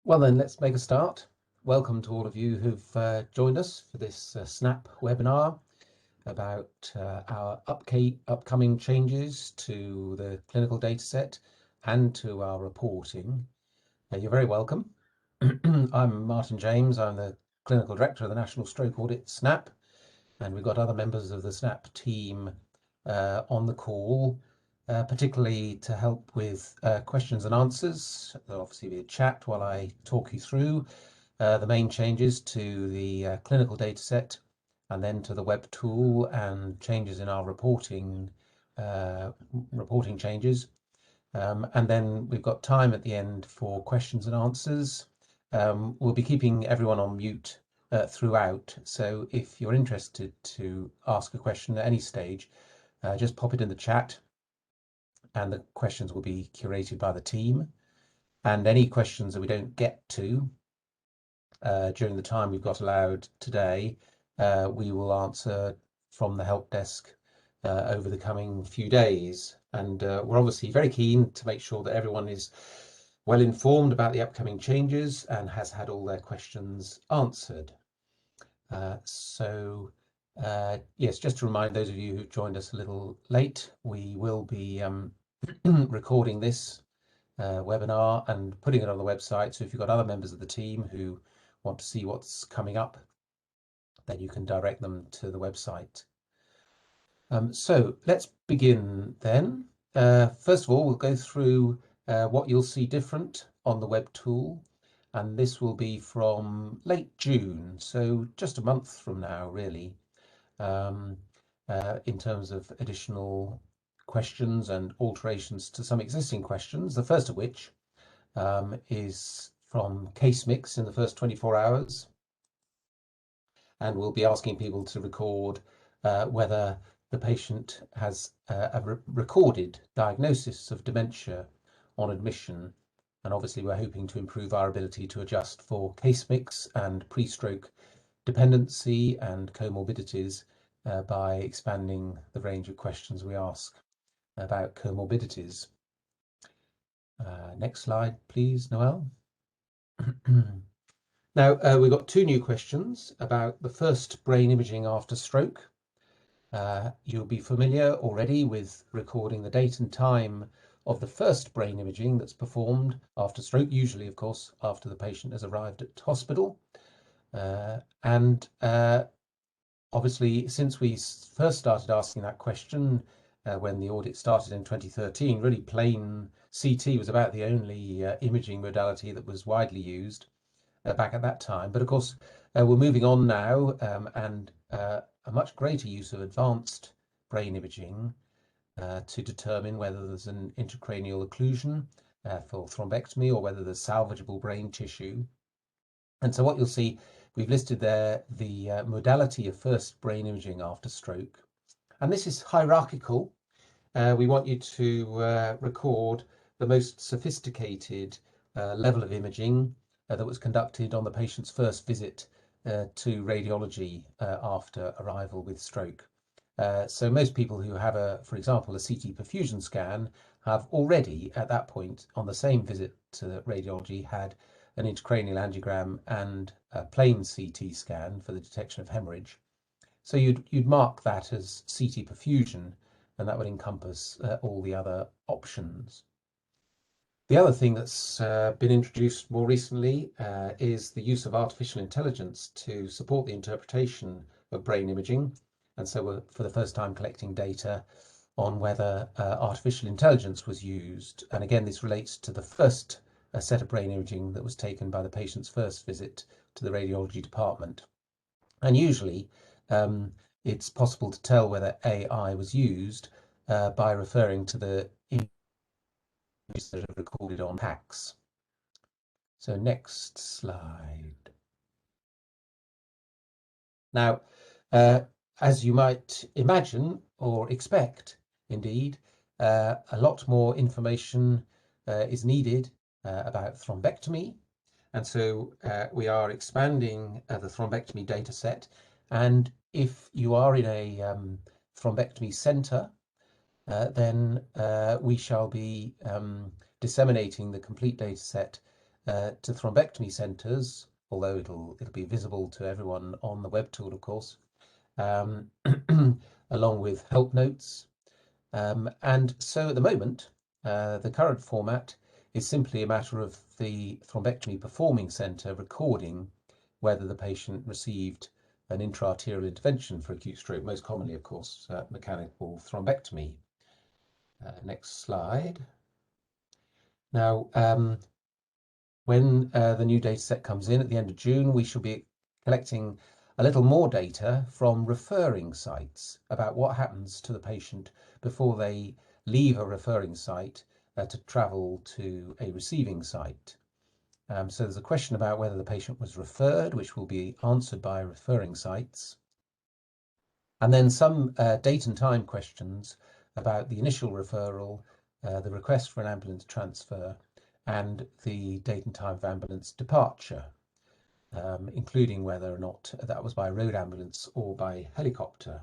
Well then, let's make a start. Welcome to all of you who've joined us for this SNAP webinar about our upcoming changes to the clinical data set and to our reporting. You're very welcome. I'm Martin James. I'm the Clinical Director of the National Stroke Audit SNAP, and we've got other members of the SNAP team on the call, particularly to help with questions and answers. There'll obviously be a chat while I talk you through the main changes to the clinical data set, and then to the Webtool and changes in our reporting changes. And then we've got time at the end for questions and answers. We'll be keeping everyone on mute throughout, so if you're interested to ask a question at any stage, just pop it in the chat and the questions will be curated by the team. And any questions that we don't get to during the time we've got allowed today, we will answer from the help desk over the coming few days. And we're obviously very keen to make sure that everyone is well informed about the upcoming changes and has had all their questions answered. Yes, just to remind those of you who joined us a little late, we will be recording this webinar and putting it on the website. So if you've got other members of the team who want to see what's coming up, then you can direct them to the website. So let's begin then. First of all, we'll go through what you'll see different on the Webtool, and this will be from late June, so just a month from now, really, in terms of additional questions and alterations to some existing questions, the first of which is from case mix in the first 24 hours. And we'll be asking people to record whether the patient has a recorded diagnosis of dementia on admission. And obviously we're hoping to improve our ability to adjust for case mix and pre-stroke dependency and comorbidities by expanding the range of questions we ask about comorbidities. Next slide, please, Noel. Now, we've got two new questions about the first brain imaging after stroke. You'll be familiar already with recording the date and time of the first brain imaging that's performed after stroke, usually, of course, after the patient has arrived at hospital. Obviously, since we first started asking that question when the audit started in 2013, really plain CT was about the only imaging modality that was widely used back at that time. But of course, we're moving on now, and a much greater use of advanced brain imaging to determine whether there's an intracranial occlusion for thrombectomy or whether there's salvageable brain tissue. And so what you'll see, we've listed there the modality of first brain imaging after stroke. And this is hierarchical. We want you to record the most sophisticated level of imaging that was conducted on the patient's first visit to radiology after arrival with stroke. So most people who have, for example, a CT perfusion scan have already at that point on the same visit to radiology had an intracranial angiogram and a plain CT scan for the detection of hemorrhage. So you'd mark that as CT perfusion, and that would encompass all the other options. The other thing that's been introduced more recently is the use of artificial intelligence to support the interpretation of brain imaging. And so we're for the first time collecting data on whether artificial intelligence was used. And again, this relates to the first set of brain imaging that was taken by the patient's first visit to the radiology department. And usually it's possible to tell whether AI was used by referring to the that are recorded on packs. So next slide. Now, as you might imagine or expect, indeed, a lot more information is needed about thrombectomy. And so we are expanding the thrombectomy data set. And if you are in a thrombectomy center, then we shall be disseminating the complete data set to thrombectomy centres, although it'll be visible to everyone on the Webtool, of course, along with help notes. And so at the moment, the current format is simply a matter of the thrombectomy performing centre recording whether the patient received an intra-arterial intervention for acute stroke, most commonly, of course, mechanical thrombectomy. Next slide. Now, when the new data set comes in at the end of June, we shall be collecting a little more data from referring sites about what happens to the patient before they leave a referring site to travel to a receiving site. So there's a question about whether the patient was referred, which will be answered by referring sites. And then some date and time questions about the initial referral, the request for an ambulance transfer, and the date and time of ambulance departure, including whether or not that was by road ambulance or by helicopter.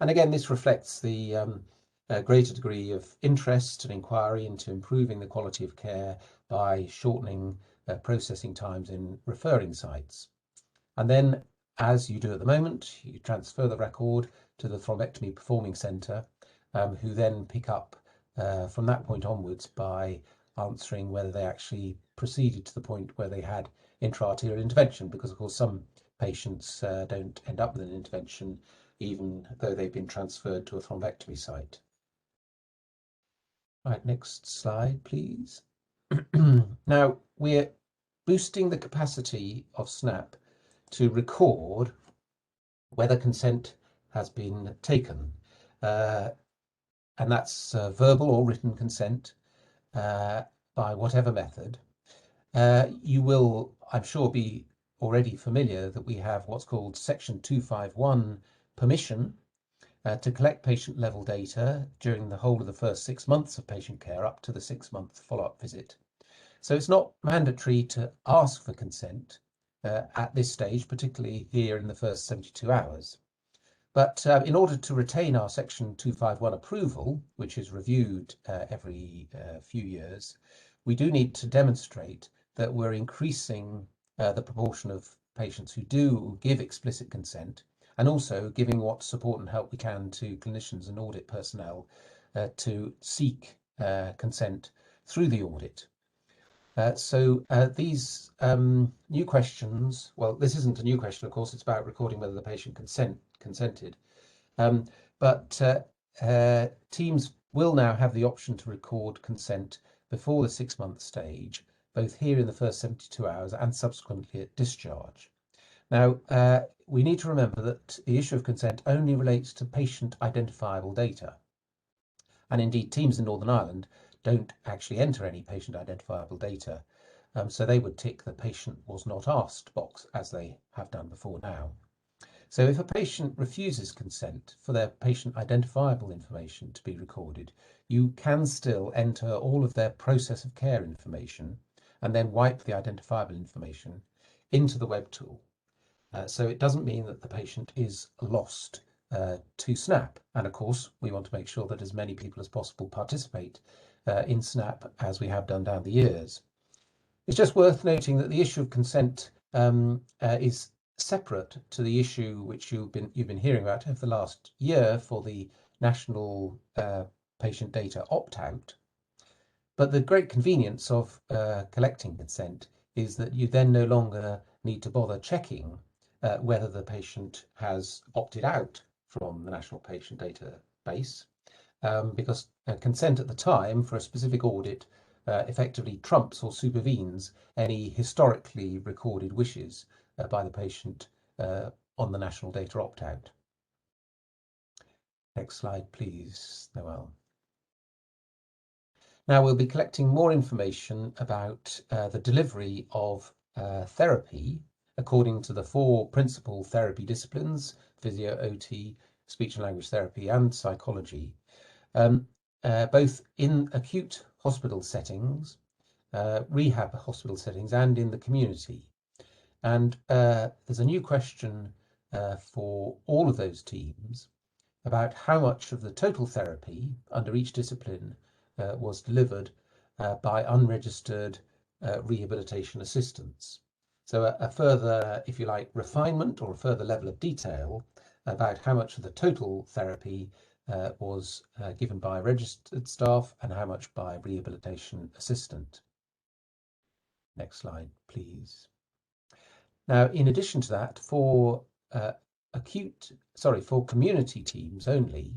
And again, this reflects the greater degree of interest and inquiry into improving the quality of care by shortening processing times in referring sites. And then, as you do at the moment, you transfer the record to the thrombectomy performing centre, who then pick up from that point onwards by answering whether they actually proceeded to the point where they had intra-arterial intervention, because of course some patients don't end up with an intervention even though they've been transferred to a thrombectomy site. Right, next slide, please. Now, we're boosting the capacity of SNAP to record whether consent has been taken, and that's verbal or written consent by whatever method. You will, I'm sure, be already familiar that we have what's called Section 251 permission to collect patient level data during the whole of the first 6 months of patient care up to the 6-month follow-up visit. So it's not mandatory to ask for consent at this stage, particularly here in the first 72 hours. But in order to retain our Section 251 approval, which is reviewed every few years, we do need to demonstrate that we're increasing the proportion of patients who do give explicit consent, and also giving what support and help we can to clinicians and audit personnel to seek consent through the audit. So these new questions, well, this isn't a new question, of course, it's about recording whether the patient consented. But teams will now have the option to record consent before the 6-month stage, both here in the first 72 hours and subsequently at discharge. Now, we need to remember that the issue of consent only relates to patient identifiable data. And indeed, teams in Northern Ireland don't actually enter any patient identifiable data. So they would tick the patient was not asked box, as they have done before now. So if a patient refuses consent for their patient identifiable information to be recorded, you can still enter all of their process of care information and then wipe the identifiable information into the Webtool. So it doesn't mean that the patient is lost to SNAP. And of course, we want to make sure that as many people as possible participate in SNAP, as we have done down the years. It's just worth noting that the issue of consent is separate to the issue which you've been hearing about over the last year for the national patient data opt-out. But the great convenience of collecting consent is that you then no longer need to bother checking whether the patient has opted out from the national patient database, because consent at the time for a specific audit effectively trumps or supervenes any historically recorded wishes by the patient on the national data opt-out. Next slide, please, Noel. Now we'll be collecting more information about the delivery of therapy according to the 4 principal therapy disciplines: physio, OT, speech and language therapy, and psychology, both in acute hospital settings, rehab hospital settings, and in the community. And there's a new question for all of those teams about how much of the total therapy under each discipline was delivered by unregistered rehabilitation assistance. So a further, if you like, refinement or a further level of detail about how much of the total therapy was given by registered staff and how much by rehabilitation assistant. Next slide, please. Now, in addition to that, for community teams only,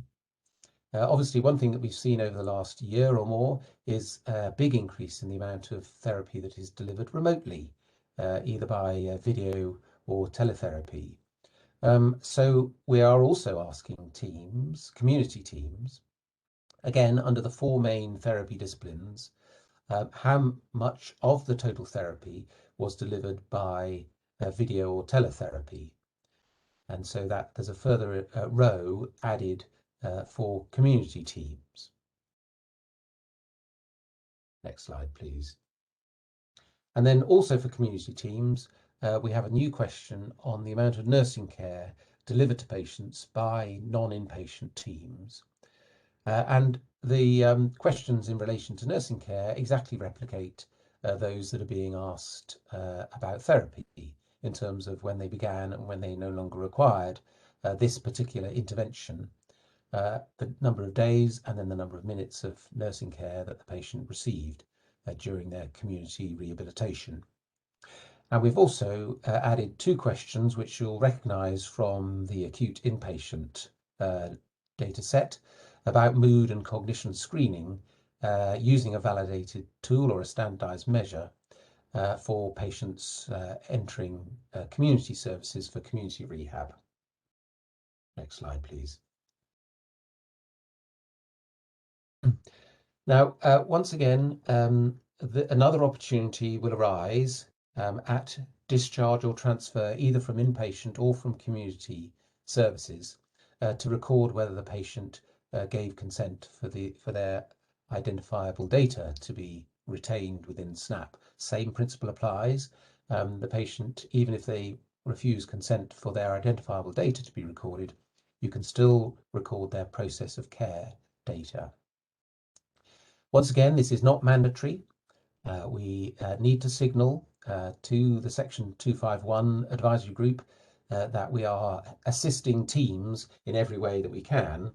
obviously one thing that we've seen over the last year or more is a big increase in the amount of therapy that is delivered remotely, either by video or teletherapy. So we are also asking teams, community teams, again, under the four main therapy disciplines, how much of the total therapy was delivered by video or teletherapy. And so that there's a further row added for community teams. Next slide, please. And then also for community teams, we have a new question on the amount of nursing care delivered to patients by non-inpatient teams. And the questions in relation to nursing care exactly replicate those that are being asked about therapy in terms of when they began and when they no longer required this particular intervention, the number of days and then the number of minutes of nursing care that the patient received during their community rehabilitation. And we've also added two questions which you'll recognise from the acute inpatient data set about mood and cognition screening using a validated tool or a standardised measure for patients entering community services for community rehab. Next slide, please. Now, once again, another opportunity will arise at discharge or transfer, either from inpatient or from community services, to record whether the patient gave consent for their identifiable data to be retained within SNAP. Same principle applies. The patient, even if they refuse consent for their identifiable data to be recorded, you can still record their process of care data. Once again, this is not mandatory. We need to signal to the Section 251 advisory group that we are assisting teams in every way that we can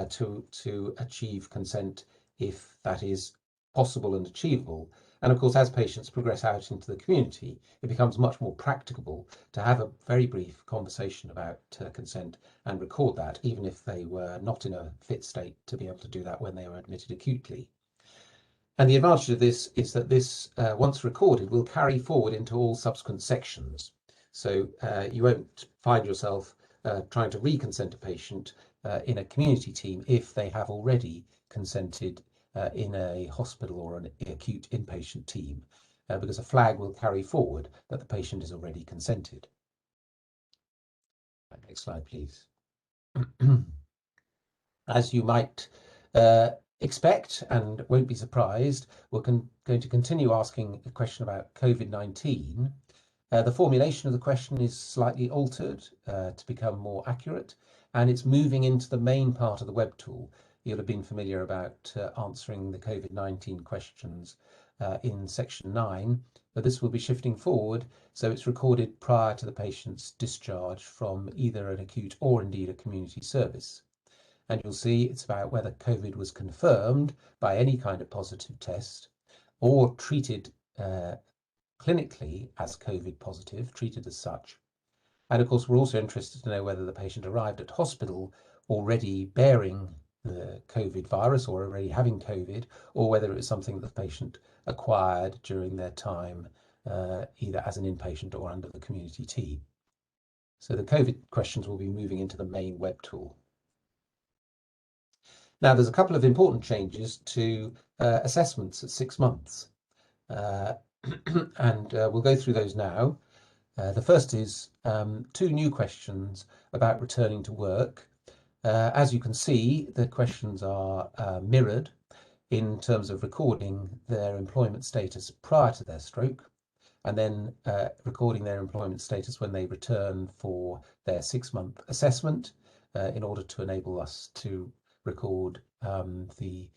to achieve consent if that is possible and achievable. And of course, as patients progress out into the community, it becomes much more practicable to have a very brief conversation about consent and record that, even if they were not in a fit state to be able to do that when they were admitted acutely. And the advantage of this is that this, once recorded, will carry forward into all subsequent sections. So you won't find yourself trying to reconsent a patient in a community team if they have already consented in a hospital or an acute inpatient team, because a flag will carry forward that the patient is already consented. Next slide, please. As you might expect and won't be surprised, we're going to continue asking a question about COVID-19. The formulation of the question is slightly altered to become more accurate, and it's moving into the main part of the Webtool. You'll have been familiar about answering the COVID-19 questions in section 9, but this will be shifting forward, so it's recorded prior to the patient's discharge from either an acute or indeed a community service. And you'll see it's about whether COVID was confirmed by any kind of positive test or treated clinically as COVID positive, treated as such. And of course, we're also interested to know whether the patient arrived at hospital already bearing the COVID virus or already having COVID, or whether it was something that the patient acquired during their time either as an inpatient or under the community team. So the COVID questions will be moving into the main Webtool. Now, there's a couple of important changes to assessments at 6 months, and we'll go through those now. The first is 2 new questions about returning to work. As you can see, the questions are mirrored in terms of recording their employment status prior to their stroke, and then recording their employment status when they return for their 6-month assessment in order to enable us to record the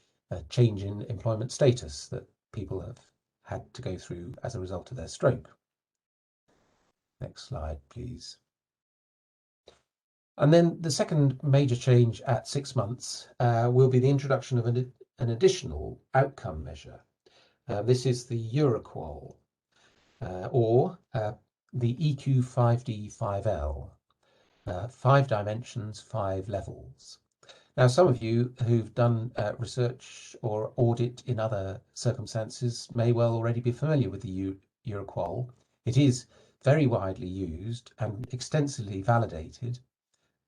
change in employment status that people have had to go through as a result of their stroke. Next slide, please. And then the second major change at 6 months will be the introduction of an additional outcome measure. This is the Euroqol, or the EQ5D5L, 5 dimensions, 5 levels. Now, some of you who've done research or audit in other circumstances may well already be familiar with the Euroqol. It is very widely used and extensively validated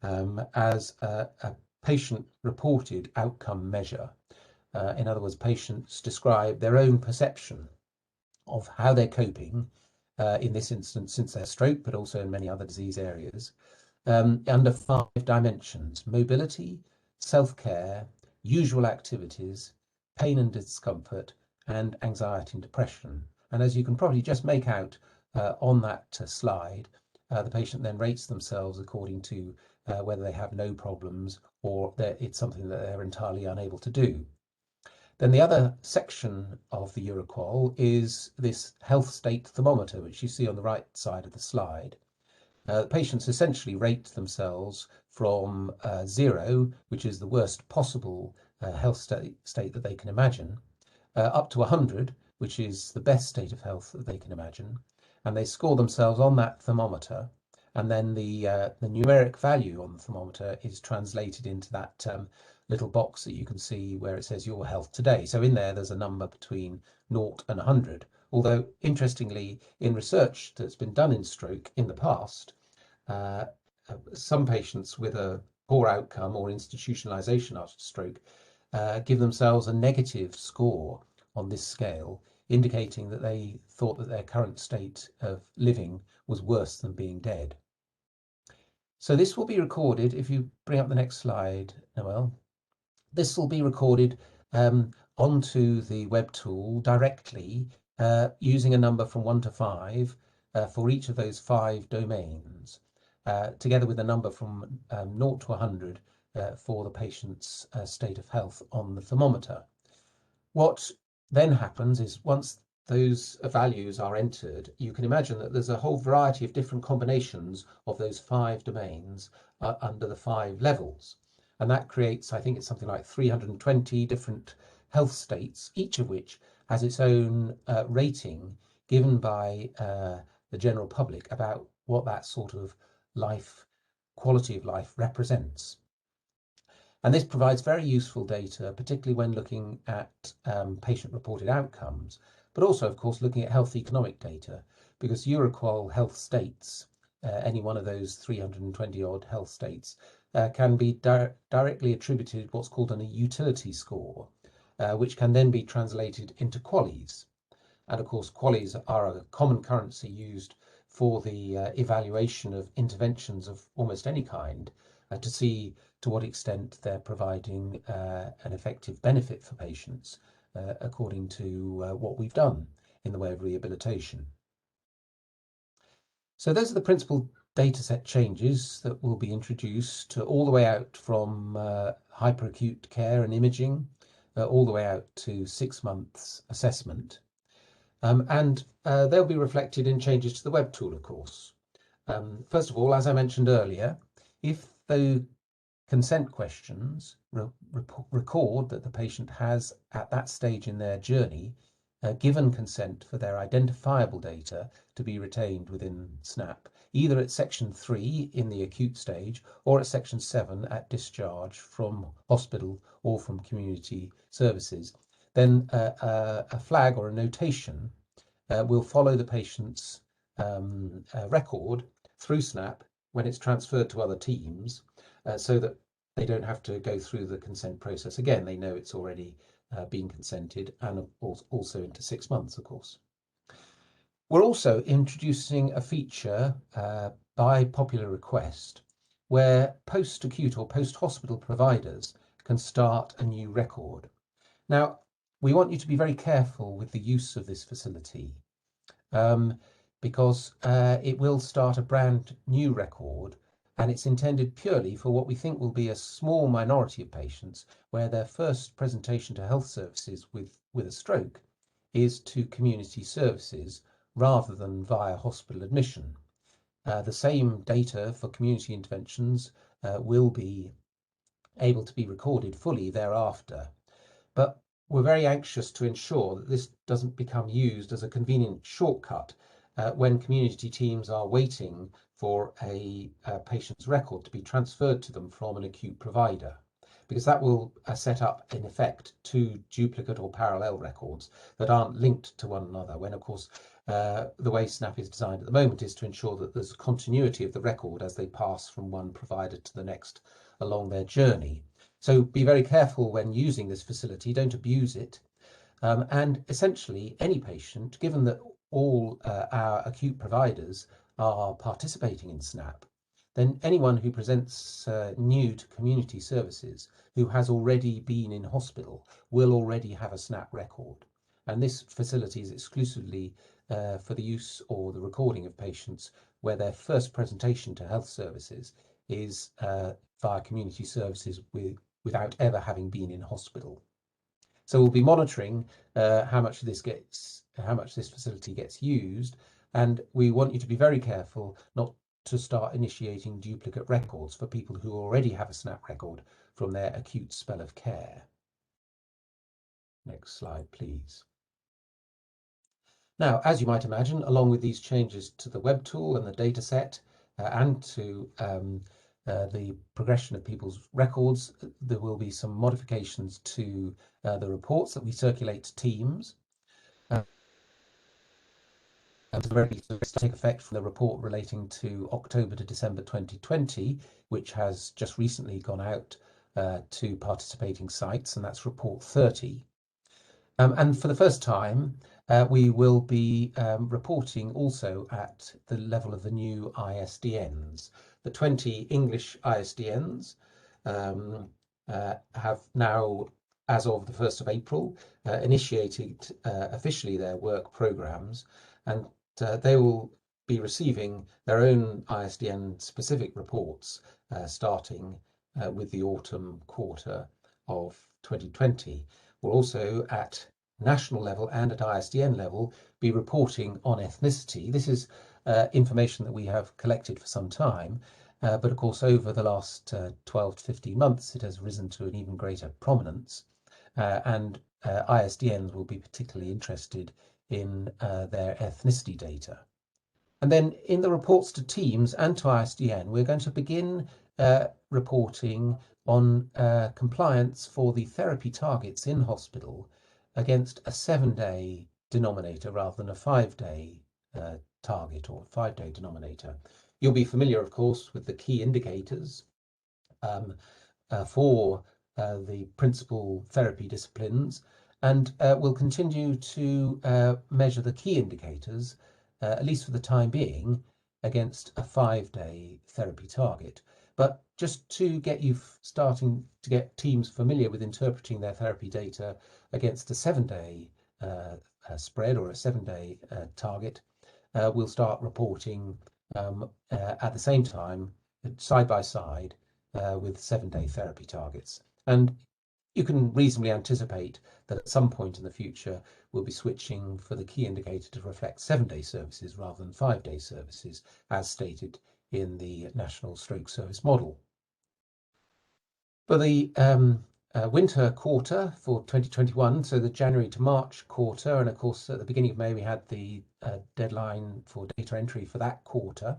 as a patient-reported outcome measure. In other words, patients describe their own perception of how they're coping, in this instance since their stroke, but also in many other disease areas, under 5 dimensions: mobility, self-care, usual activities, pain and discomfort, and anxiety and depression. And as you can probably just make out on that slide, the patient then rates themselves according to whether they have no problems or it's something that they're entirely unable to do. Then the other section of the Euroqol is this health state thermometer, which you see on the right side of the slide. Patients essentially rate themselves from 0, which is the worst possible health state that they can imagine, up to 100, which is the best state of health that they can imagine. And they score themselves on that thermometer. And then the numeric value on the thermometer is translated into that little box that you can see where it says your health today. So in there's a number between 0 and 100. Although, interestingly, in research that's been done in stroke in the past, some patients with a poor outcome or institutionalization after stroke give themselves a negative score on this scale, indicating that they thought that their current state of living was worse than being dead. So this will be recorded, if you bring up the next slide, Noel. This will be recorded onto the Webtool directly using a number from 1 to 5 for each of those 5 domains, together with a number from 0 to 100 for the patient's state of health on the thermometer. What then happens is once those values are entered, you can imagine that there's a whole variety of different combinations of those 5 domains under the 5 levels. And that creates, I think it's something like 320 different health states, each of which has its own rating given by the general public about what that sort of life, quality of life represents. And this provides very useful data, particularly when looking at patient-reported outcomes, but also, of course, looking at health economic data, because Euroqol health states, any one of those 320-odd health states, can be directly attributed what's called a utility score, which can then be translated into QALYs. And of course, QALYs are a common currency used for the evaluation of interventions of almost any kind to see to what extent they're providing an effective benefit for patients according to what we've done in the way of rehabilitation. So those are the principal dataset changes that will be introduced all the way out from hyperacute care and imaging, all the way out to 6 months assessment. And they'll be reflected in changes to the Webtool, of course. First of all, as I mentioned earlier, if the consent questions record that the patient has, at that stage in their journey, given consent for their identifiable data to be retained within SNAP, either at section 3 in the acute stage or at section 7 at discharge from hospital or from community services, then a flag or a notation will follow the patient's record through SNAP when it's transferred to other teams, so that they don't have to go through the consent process again. They know it's already been consented, and also into 6 months, of course. We're also introducing a feature by popular request where post-acute or post-hospital providers can start a new record. Now, we want you to be very careful with the use of this facility because it will start a brand new record, and it's intended purely for what we think will be a small minority of patients where their first presentation to health services with a stroke is to community services rather than via hospital admission. The same data for community interventions will be able to be recorded fully thereafter. But we're very anxious to ensure that this doesn't become used as a convenient shortcut when community teams are waiting for a patient's record to be transferred to them from an acute provider, because that will set up, in effect, two duplicate or parallel records that aren't linked to one another, when, of course, the way SNAP is designed at the moment is to ensure that there's continuity of the record as they pass from one provider to the next along their journey. So be very careful when using this facility, don't abuse it. And essentially, any patient, given that all our acute providers are participating in SNAP, then anyone who presents new to community services who has already been in hospital will already have a SNAP record. And this facility is exclusively for the use or the recording of patients where their first presentation to health services is via community services without ever having been in hospital. So we'll be monitoring how much this facility gets used, and we want you to be very careful not to start initiating duplicate records for people who already have a SNAP record from their acute spell of care. Next slide, please. Now, as you might imagine, along with these changes to the Webtool and the dataset and to the progression of people's records, there will be some modifications to the reports that we circulate to teams. And to take effect from the report relating to October to December 2020, which has just recently gone out to participating sites, and that's report 30. And for the first time, we will be reporting also at the level of the new ISDNs. The 20 English ISDNs have now, as of the 1st of April, initiated officially their work programs, and they will be receiving their own ISDN specific reports starting with the autumn quarter of 2020. We'll also, at national level and at ISDN level, be reporting on ethnicity. This is information that we have collected for some time, but of course over the last 12 to 15 months it has risen to an even greater prominence, and ISDNs will be particularly interested in their ethnicity data. And then in the reports to teams and to ISDN, we're going to begin reporting on compliance for the therapy targets in hospital against a 7-day denominator rather than a 5-day target or 5-day denominator. You'll be familiar, of course, with the key indicators for the principal therapy disciplines, and we'll continue to measure the key indicators, at least for the time being, against a 5-day therapy target. But just to get you starting to get teams familiar with interpreting their therapy data against a 7-day spread or a 7-day target, we'll start reporting at the same time, side by side, with 7-day therapy targets. And you can reasonably anticipate that at some point in the future, we'll be switching for the key indicator to reflect 7-day services rather than 5-day services, as stated in the National Stroke Service model. For the winter quarter for 2021, so the January to March quarter, and of course at the beginning of May we had the deadline for data entry for that quarter.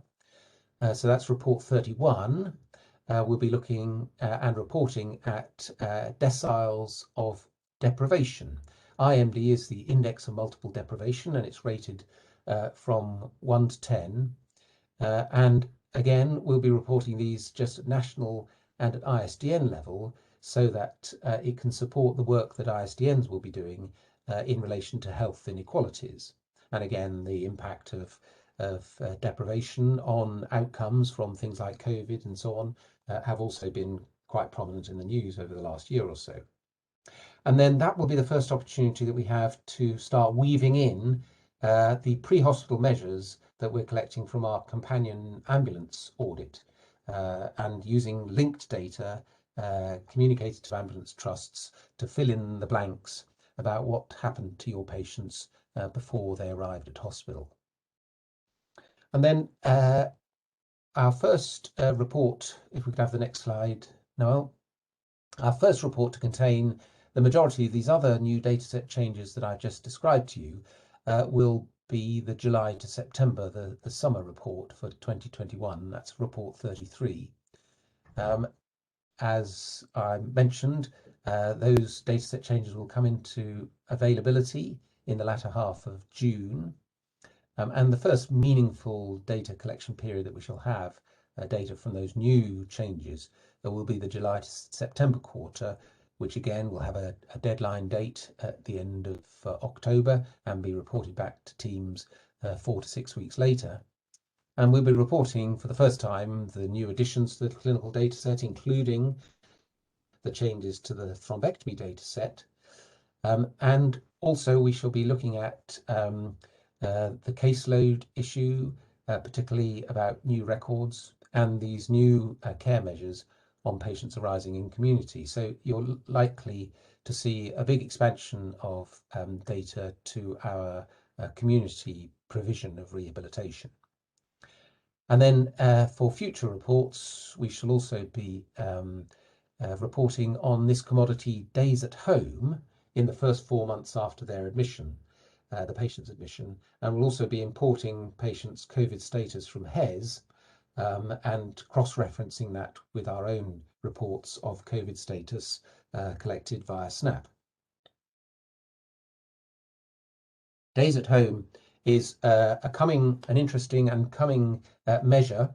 So that's report 31. We'll be looking and reporting at deciles of deprivation. IMD is the index of multiple deprivation, and it's rated from 1 to 10. And again, we'll be reporting these just at national and at ISDN level, so that it can support the work that ISDNs will be doing in relation to health inequalities. And again, the impact of deprivation on outcomes from things like COVID and so on have also been quite prominent in the news over the last year or so. And then that will be the first opportunity that we have to start weaving in the pre-hospital measures that we're collecting from our companion ambulance audit, and using linked data communicated to ambulance trusts to fill in the blanks about what happened to your patients before they arrived at hospital. And then our first report, if we could have the next slide, Noel, our first report to contain the majority of these other new dataset changes that I've just described to you will be the July to September, the summer report for 2021. That's report 33. As I mentioned, those dataset changes will come into availability in the latter half of June. And the first meaningful data collection period that we shall have data from those new changes will be the July to September quarter, which again will have a deadline date at the end of October and be reported back to teams 4 to 6 weeks later. And we'll be reporting for the first time the new additions to the clinical data set, including the changes to the thrombectomy data set. And also we shall be looking at the caseload issue, particularly about new records and these new care measures on patients arising in community. So you're likely to see a big expansion of data to our community provision of rehabilitation. And then for future reports, we shall also be reporting on this commodity days at home in the first 4 months after their admission, the patient's admission, and we'll also be importing patients' COVID status from HES and cross-referencing that with our own reports of COVID status collected via SNAP. Days at home is an interesting and coming measure,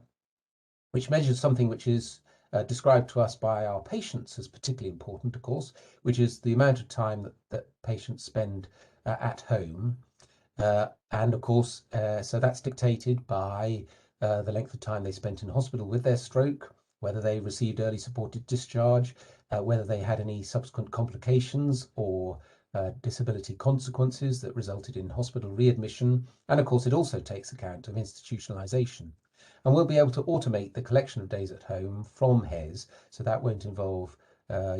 which measures something which is described to us by our patients as particularly important, of course, which is the amount of time that patients spend at home. And of course, so that's dictated by the length of time they spent in hospital with their stroke, whether they received early supported discharge, whether they had any subsequent complications or disability consequences that resulted in hospital readmission. And of course, it also takes account of institutionalization. And we'll be able to automate the collection of days at home from HES, so that won't involve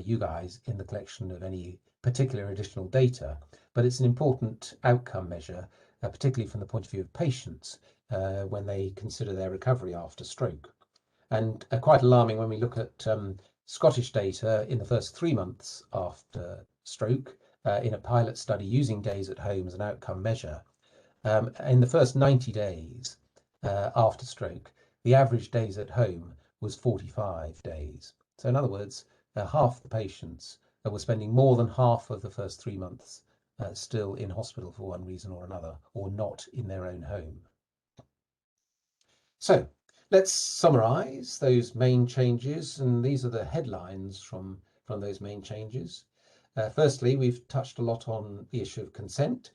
you guys in the collection of any particular additional data. But it's an important outcome measure, particularly from the point of view of patients when they consider their recovery after stroke. And quite alarming when we look at Scottish data in the first 3 months after stroke in a pilot study using days at home as an outcome measure. In the first 90 days after stroke, the average days at home was 45 days. So in other words, half the patients were spending more than half of the first 3 months still in hospital for one reason or another, or not in their own home. So let's summarize those main changes, and these are the headlines from those main changes. Firstly, we've touched a lot on the issue of consent.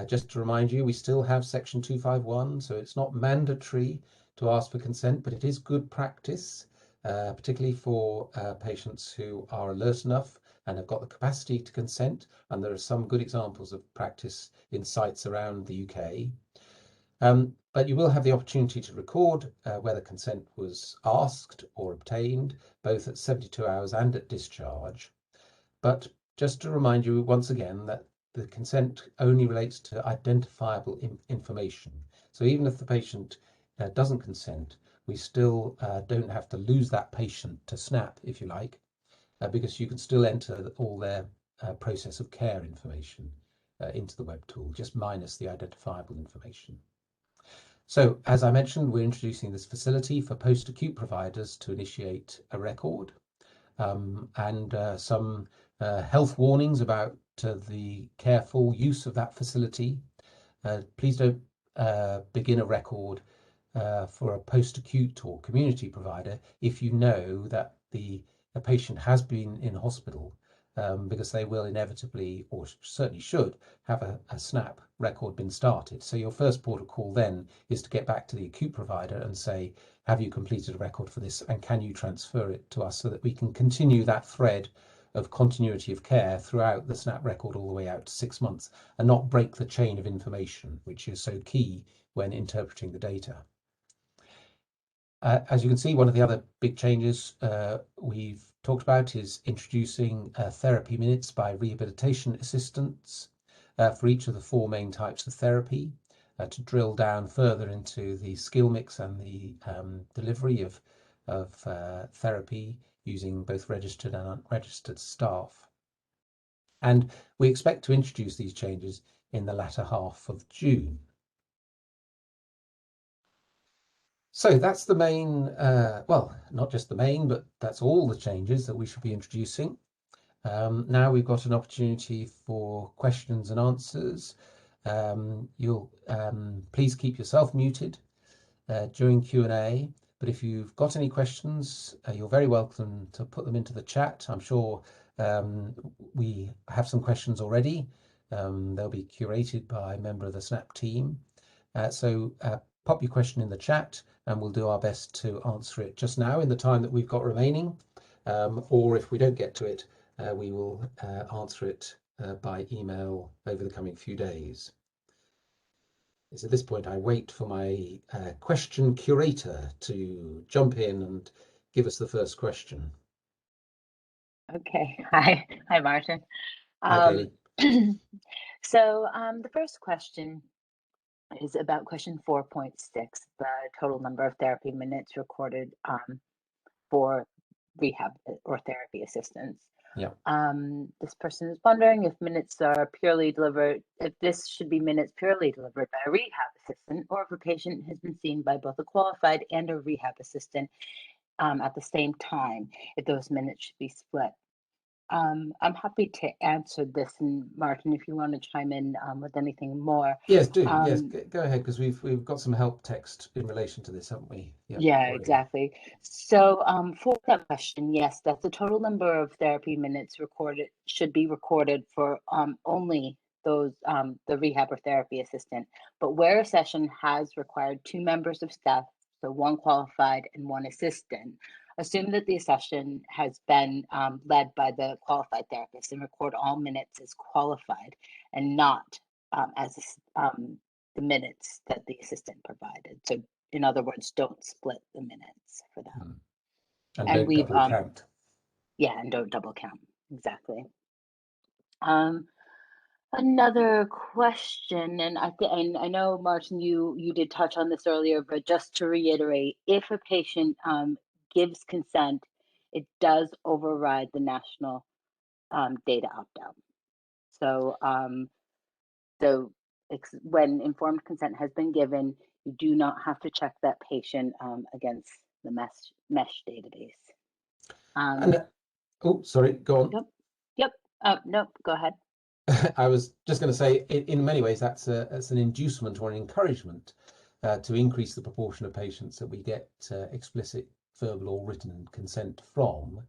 Just to remind you, we still have section 251, so it's not mandatory to ask for consent, but it is good practice, particularly for patients who are alert enough and have got the capacity to consent. And there are some good examples of practice in sites around the UK. But you will have the opportunity to record whether consent was asked or obtained, both at 72 hours and at discharge. But just to remind you once again that the consent only relates to identifiable information. So even if the patient doesn't consent, we still don't have to lose that patient to SNAP, if you like, because you can still enter all their process of care information into the Webtool, just minus the identifiable information. So, as I mentioned, we're introducing this facility for post-acute providers to initiate a record, and some health warnings about the careful use of that facility. Please don't begin a record for a post-acute or community provider if you know that the patient has been in hospital, because they will inevitably, or certainly should, have a SNAP record been started. So your first port of call then is to get back to the acute provider and say, have you completed a record for this, and can you transfer it to us so that we can continue that thread of continuity of care throughout the SNAP record all the way out to 6 months, and not break the chain of information, which is so key when interpreting the data. As you can see, one of the other big changes, we've talked about is introducing therapy minutes by rehabilitation assistants for each of the 4 main types of therapy to drill down further into the skill mix and the delivery of therapy using both registered and unregistered staff. And we expect to introduce these changes in the latter half of June. So that's the main, well, not just the main, but that's all the changes that we should be introducing. Now we've got an opportunity for questions and answers. You'll please keep yourself muted during Q&A, but if you've got any questions, you're very welcome to put them into the chat. I'm sure we have some questions already. They'll be curated by a member of the SNAP team. So pop your question in the chat and we'll do our best to answer it just now in the time that we've got remaining. Or if we don't get to it, we will answer it by email over the coming few days. It's at this point I wait for my question curator to jump in and give us the first question. Okay. Hi, Martin. Hi, Kaylee. So the first question is about question 4.6, the total number of therapy minutes recorded for rehab or therapy assistants. Yeah. This person is wondering if minutes are purely delivered, if this should be minutes purely delivered by a rehab assistant, or if a patient has been seen by both a qualified and a rehab assistant at the same time, if those minutes should be split. I'm happy to answer this, and Martin, if you want to chime in with anything more. Yes, do. Yes, go ahead, because we've got some help text in relation to this, haven't we? Yep, yeah, already. Exactly. So for that question, yes, that the total number of therapy minutes recorded should be recorded for only those the rehab or therapy assistant. But where a session has required 2 members of staff, so 1 qualified and 1 assistant, assume that the session has been led by the qualified therapist and record all minutes as qualified and not as the minutes that the assistant provided. So in other words, don't split the minutes for that. And don't double count. Yeah, and don't double count. Exactly. Another question, and I know, Martin, you did touch on this earlier, but just to reiterate, if a patient gives consent, it does override the national data opt-out. So, when informed consent has been given, you do not have to check that patient against the mesh database. Oh, sorry, go on. Yep. No, go ahead. I was just going to say, in many ways, that's an inducement or an encouragement to increase the proportion of patients that we get explicit verbal or written consent from,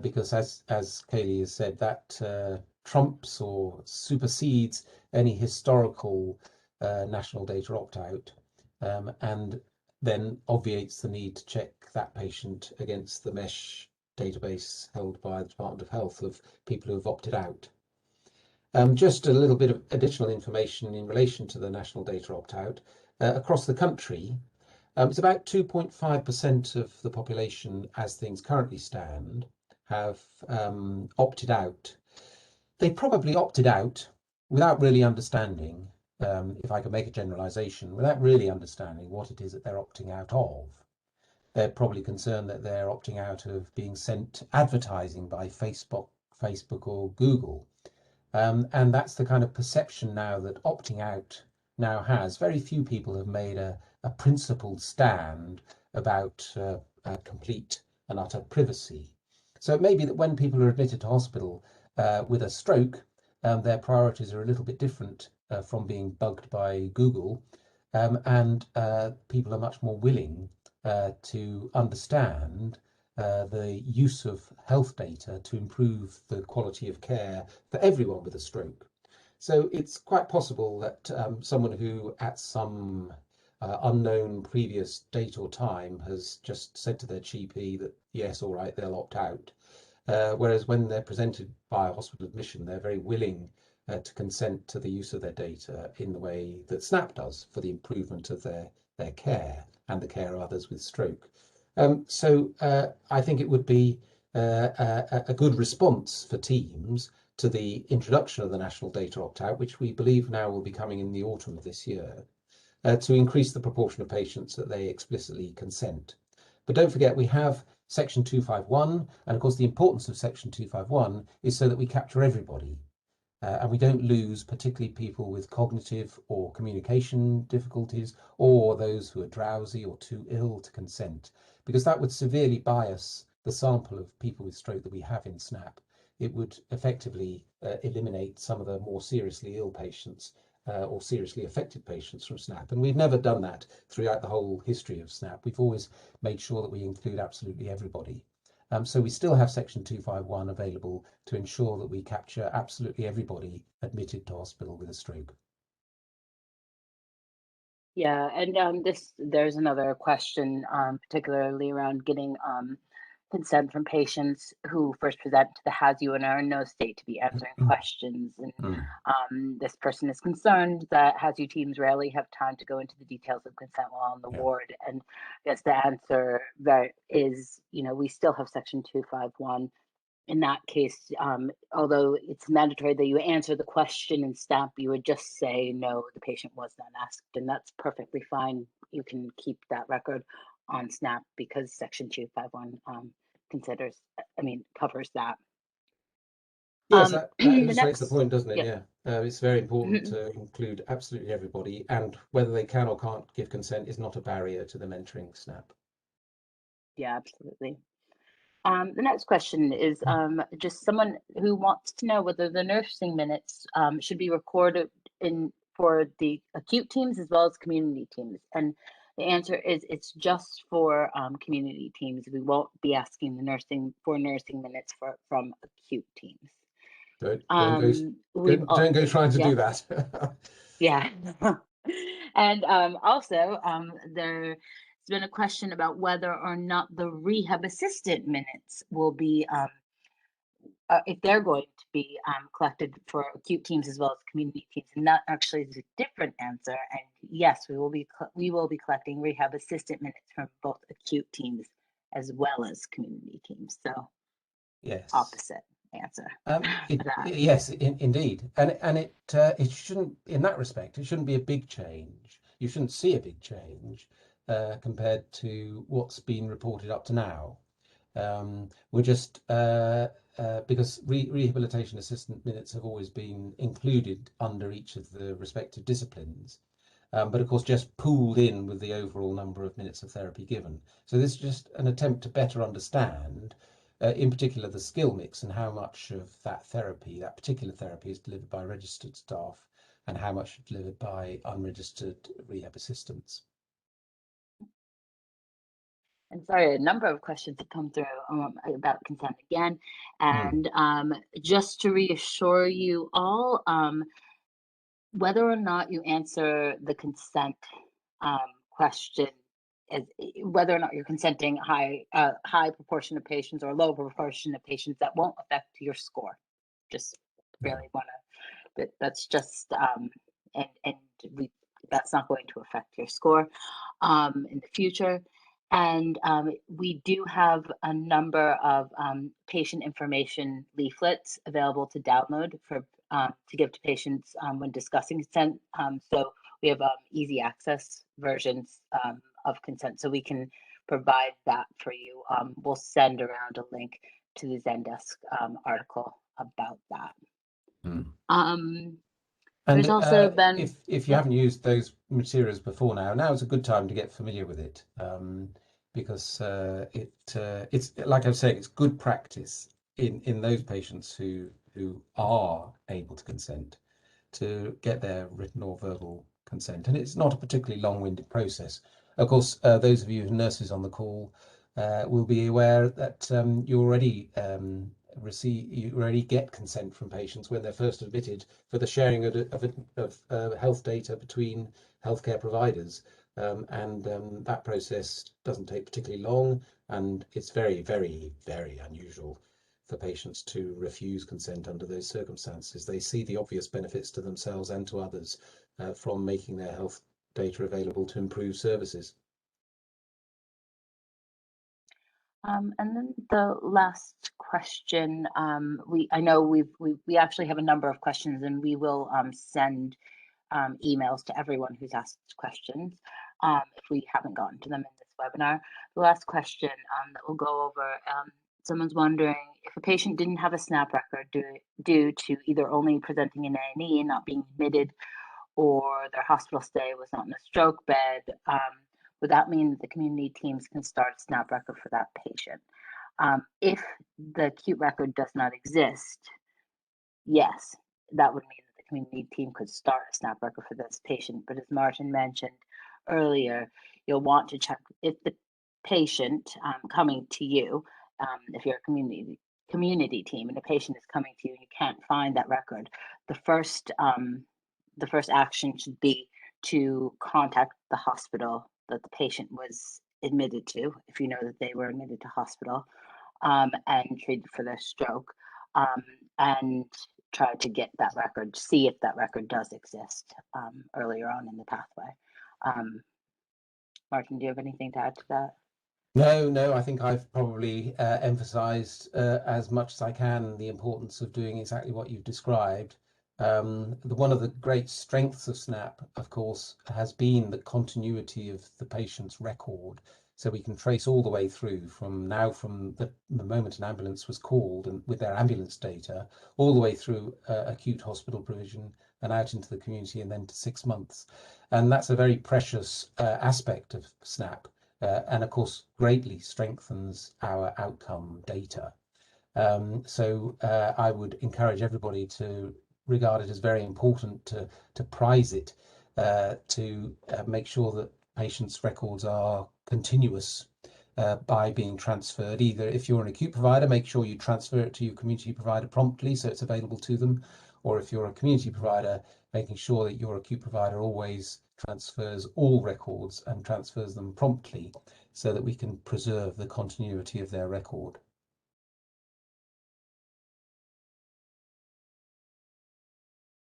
because as Kaylee has said, that trumps or supersedes any historical national data opt-out, and then obviates the need to check that patient against the mesh database held by the Department of Health of people who have opted out. Just a little bit of additional information in relation to the national data opt-out. Across the country, it's about 2.5% of the population, as things currently stand, have opted out. They probably opted out without really understanding, if I could make a generalization, without really understanding what it is that they're opting out of. They're probably concerned that they're opting out of being sent advertising by Facebook or Google. And that's the kind of perception now that opting out now has. Very few people have made a principled stand about complete and utter privacy. So it may be that when people are admitted to hospital with a stroke, their priorities are a little bit different from being bugged by Google, and people are much more willing to understand the use of health data to improve the quality of care for everyone with a stroke. So it's quite possible that someone who at some unknown previous date or time has just said to their GP that, yes, all right, they'll opt out. Whereas when they're presented by a hospital admission, they're very willing to consent to the use of their data in the way that SNAP does for the improvement of their care and the care of others with stroke. So I think it would be a good response for teams to the introduction of the national data opt-out, which we believe now will be coming in the autumn of this year, to increase the proportion of patients that they explicitly consent. But don't forget, we have Section 251, and of course the importance of Section 251 is so that we capture everybody. And we don't lose particularly people with cognitive or communication difficulties, or those who are drowsy or too ill to consent, because that would severely bias the sample of people with stroke that we have in SNAP. It would effectively eliminate some of the more seriously ill patients or seriously affected patients from SNAP. And we've never done that throughout the whole history of SNAP. We've always made sure that we include absolutely everybody. So we still have Section 251 available to ensure that we capture absolutely everybody admitted to hospital with a stroke. Yeah, and there's another question, particularly around getting consent from patients who first present to the HASU and are in no state to be answering questions. And this person is concerned that HASU teams rarely have time to go into the details of consent while on the ward. And I guess the answer that is, we still have Section 251. In that case, although it's mandatory that you answer the question in SNAP, you would just say, no, the patient was not asked, and that's perfectly fine. You can keep that record on SNAP because Section 251 covers that. Yes, that illustrates the Next, point, doesn't it? yeah. It's very important to include absolutely everybody, and whether they can or can't give consent is not a barrier to them entering SNAP. Yeah, absolutely. The next question is just someone who wants to know whether the nursing minutes should be recorded for the acute teams as well as community teams. And the answer is it's just for community teams. We won't be asking the nursing minutes from acute teams. Don't go trying to do that. Yeah. And also, there's been a question about whether or not the rehab assistant minutes will be, if they're going to be collected for acute teams as well as community teams. And that actually is a different answer. And yes, we will be collecting rehab assistant minutes from both acute teams as well as community teams. So yes, opposite answer. Yes, indeed, and it shouldn't, in that respect, it shouldn't be a big change. You shouldn't see a big change compared to what's been reported up to now. We're just because rehabilitation assistant minutes have always been included under each of the respective disciplines, but of course just pooled in with the overall number of minutes of therapy given. So this is just an attempt to better understand in particular the skill mix and how much of that particular therapy is delivered by registered staff and how much is delivered by unregistered rehab assistants. And sorry, a number of questions have come through about consent again. And just to reassure you all, whether or not you answer the consent question, whether or not you're consenting high proportion of patients or low proportion of patients, that won't affect your score. Just really want to, that's just, that's not going to affect your score in the future. And we do have a number of patient information leaflets available to download to give to patients when discussing consent. So we have easy access versions of consent, so we can provide that for you. We'll send around a link to the Zendesk article about that. And there's also been, if you haven't used those materials before now is a good time to get familiar with it, because it's like I was saying, it's good practice in those patients who are able to consent to get their written or verbal consent, and it's not a particularly long-winded process. Of course, those of you who are nurses on the call will be aware that you already get consent from patients when they're first admitted for the sharing of health data between healthcare providers, and that process doesn't take particularly long, and it's very, very, very unusual for patients to refuse consent under those circumstances. They see the obvious benefits to themselves and to others from making their health data available to improve services. And then the last question, I know we actually have a number of questions, and we will send emails to everyone who's asked questions if we haven't gotten to them in this webinar. The last question that we'll go over, someone's wondering if a patient didn't have a SNAP record due to either only presenting in A&E and not being admitted, or their hospital stay was not in a stroke bed, would that mean that the community teams can start a SNAP record for that patient? If the acute record does not exist, yes, that would mean that the community team could start a SNAP record for this patient. But as Martin mentioned earlier, you'll want to check if the patient coming to you, if you're a community team and a patient is coming to you and you can't find that record, the first action should be to contact the hospital that the patient was admitted to, if you know that they were admitted to hospital and treated for their stroke, and try to get that record, see if that record does exist earlier on in the pathway. Martin, do you have anything to add to that? No, I think I've probably emphasized as much as I can the importance of doing exactly what you've described. One of the great strengths of SNAP, of course, has been the continuity of the patient's record. So we can trace all the way through from the moment an ambulance was called and with their ambulance data, all the way through acute hospital provision and out into the community and then to 6 months. And that's a very precious aspect of SNAP. And of course, greatly strengthens our outcome data. So I would encourage everybody to regard it as very important to prize it, to make sure that patients' records are continuous by being transferred. Either if you're an acute provider, make sure you transfer it to your community provider promptly so it's available to them, or if you're a community provider, making sure that your acute provider always transfers all records and transfers them promptly so that we can preserve the continuity of their record.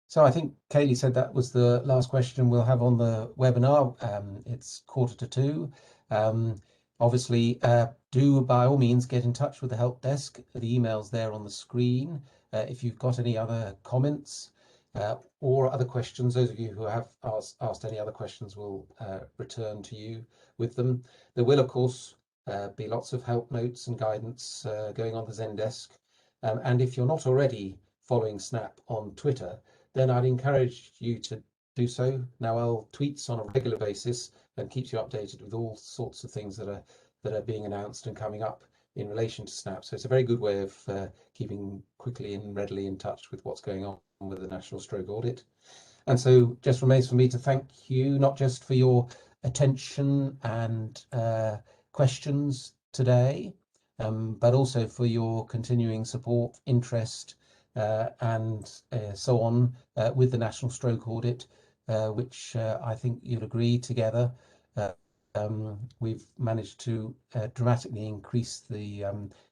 So I think Kaylee said that was the last question we'll have on the webinar. It's 1:45. Obviously, do by all means get in touch with the help desk. The email's there on the screen. If you've got any other comments or other questions, those of you who have asked any other questions will return to you with them. There will, of course, be lots of help notes and guidance going on the Zendesk. And if you're not already following SNAP on Twitter, then I'd encourage you to do so. Noel tweets on a regular basis and keeps you updated with all sorts of things that are being announced and coming up in relation to SNAP. So it's a very good way of keeping quickly and readily in touch with what's going on with the National Stroke Audit. And so just remains for me to thank you, not just for your attention and questions today, but also for your continuing support, interest, and so on with the National Stroke Audit, which I think you'll agree together we've managed to dramatically increase the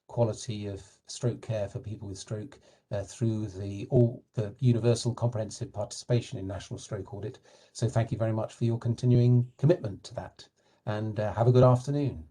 quality of stroke care for people with stroke through the universal comprehensive participation in National Stroke Audit. So thank you very much for your continuing commitment to that, and have a good afternoon.